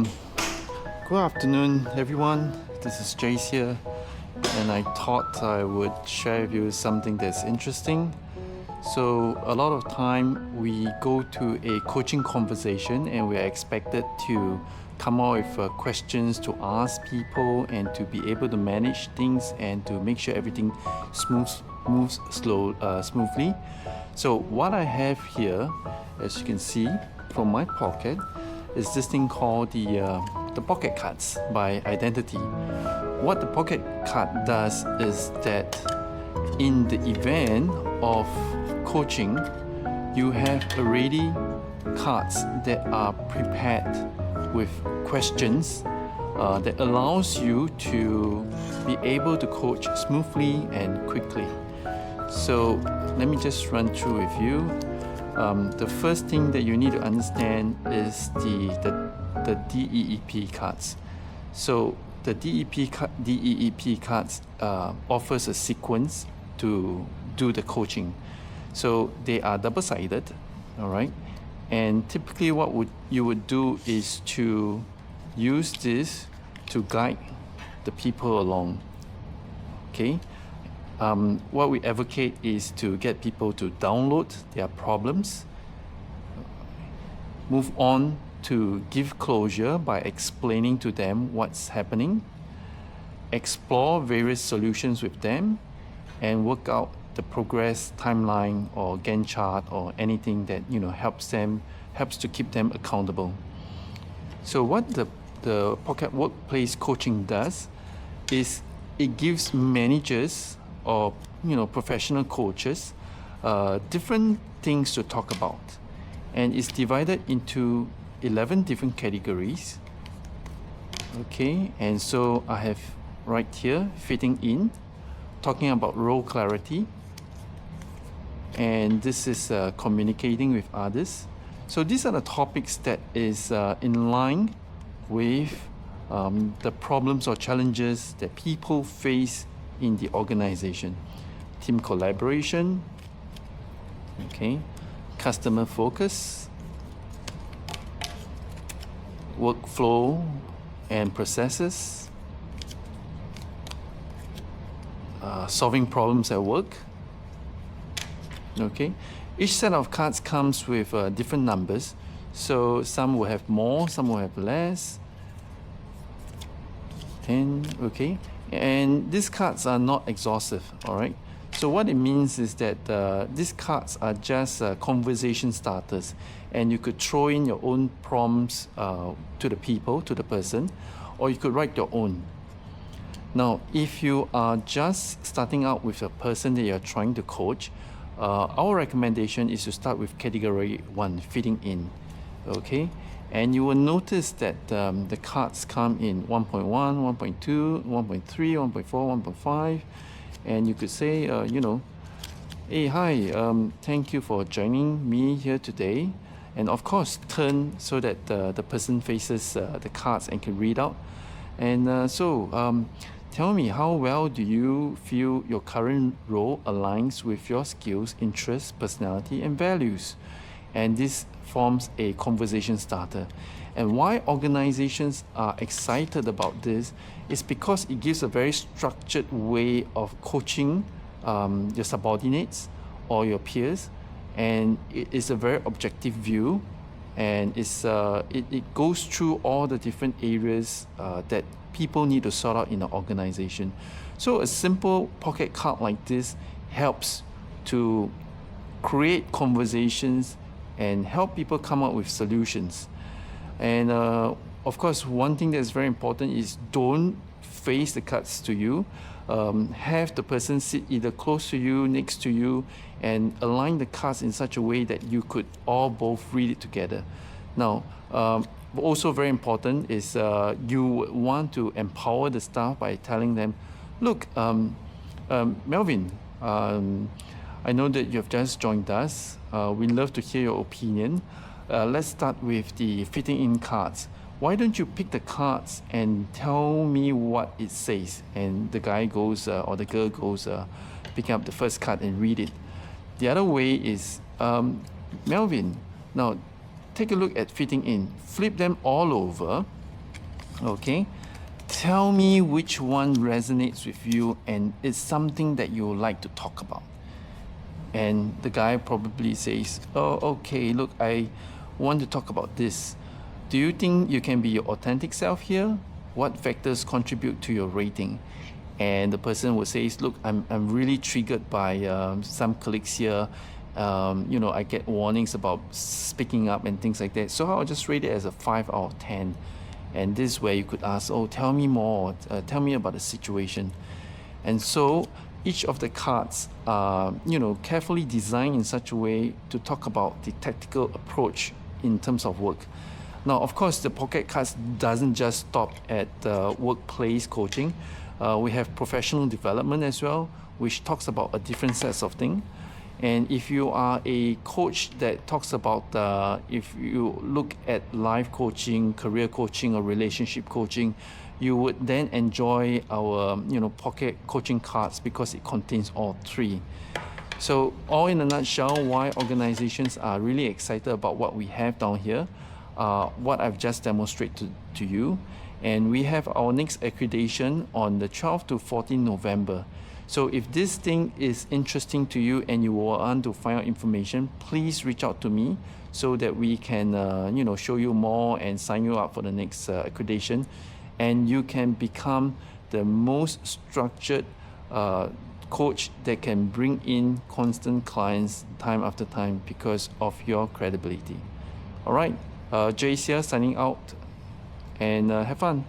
Good afternoon, everyone. This is Jace here, and I thought I would share with you something that's interesting. So, a lot of time we go to a coaching conversation and we are expected to come up with questions to ask people and to be able to manage things and to make sure everything moves smoothly. So, what I have here, as you can see from my pocket, is this thing called the Pocket Cards by Identity. What the Pocket Card does is that in the event of coaching, you have already cards that are prepared with questions that allows you to be able to coach smoothly and quickly. So let me just run through with you. The first thing that you need to understand is the DEEP cards. So the DEEP cards offers a sequence to do the coaching. So they are double-sided, all right? And typically what you would do is to use this to guide the people along, okay? What we advocate is to get people to download their problems, move on to give closure by explaining to them what's happening, explore various solutions with them, and work out the progress timeline or Gantt chart or anything that helps to keep them accountable. So what the Pocket Workplace Coaching does is it gives managers or professional coaches different things to talk about, and it's divided into 11 different categories. Okay, and so I have right here fitting in, talking about role clarity, and this is communicating with others. So these are the topics that is in line with the problems or challenges that people face in the organization. Team collaboration, okay, customer focus, workflow and processes, solving problems at work. Okay, each set of cards comes with different numbers, so some will have more, some will have less. 10, okay, and these cards are not exhaustive, all right? So what it means is that these cards are just conversation starters, and you could throw in your own prompts to the person, or you could write your own. Now, if you are just starting out with a person that you're trying to coach, our recommendation is to start with category 1, fitting in, okay? And you will notice that the cards come in 1.1, 1.2, 1.3, 1.4, 1.5, and you could say, hey, hi, thank you for joining me here today. And of course, turn so that the person faces the cards and can read out. And tell me, how well do you feel your current role aligns with your skills, interests, personality, and values? And this forms a conversation starter. And why organizations are excited about this is because it gives a very structured way of coaching your subordinates or your peers, and it is a very objective view, and it goes through all the different areas that people need to sort out in an organization. So a simple pocket card like this helps to create conversations and help people come up with solutions. And of course, one thing that's very important is don't face the cards to you. Have the person sit either close to you, next to you, and align the cards in such a way that you could all both read it together. Now, also very important is you want to empower the staff by telling them, look, Melvin, I know that you have just joined us. We'd love to hear your opinion. Let's start with the fitting in cards. Why don't you pick the cards and tell me what it says? And the guy goes, or the girl goes, picking up the first card and read it. The other way is, Melvin, now take a look at fitting in. Flip them all over Okay, tell me which one resonates with you and it's something that you would like to talk about. And the guy probably says, oh, okay, look, I want to talk about this. Do you think you can be your authentic self here? What factors contribute to your rating? And the person will say, look, I'm really triggered by some colleagues here. You know, I get warnings about speaking up and things like that. So I'll just rate it as a 5 out of 10. And this is where you could ask, oh, tell me more, tell me about the situation. And so each of the cards are, you know, carefully designed in such a way to talk about the tactical approach in terms of work. Now, of course, the pocket cards doesn't just stop at workplace coaching. We have professional development as well, which talks about a different sets of things. And if you are a coach that talks about, if you look at life coaching, career coaching, or relationship coaching, you would then enjoy our, you know, pocket coaching cards because it contains all three. So all in a nutshell, why organizations are really excited about what we have down here, what I've just demonstrated to you. And we have our next accreditation on the 12th to 14th November. So if this thing is interesting to you and you want to find out information, please reach out to me so that we can, you know, show you more and sign you up for the next accreditation. And you can become the most structured coach that can bring in constant clients time after time because of your credibility. All right, Jay's here signing out, and have fun.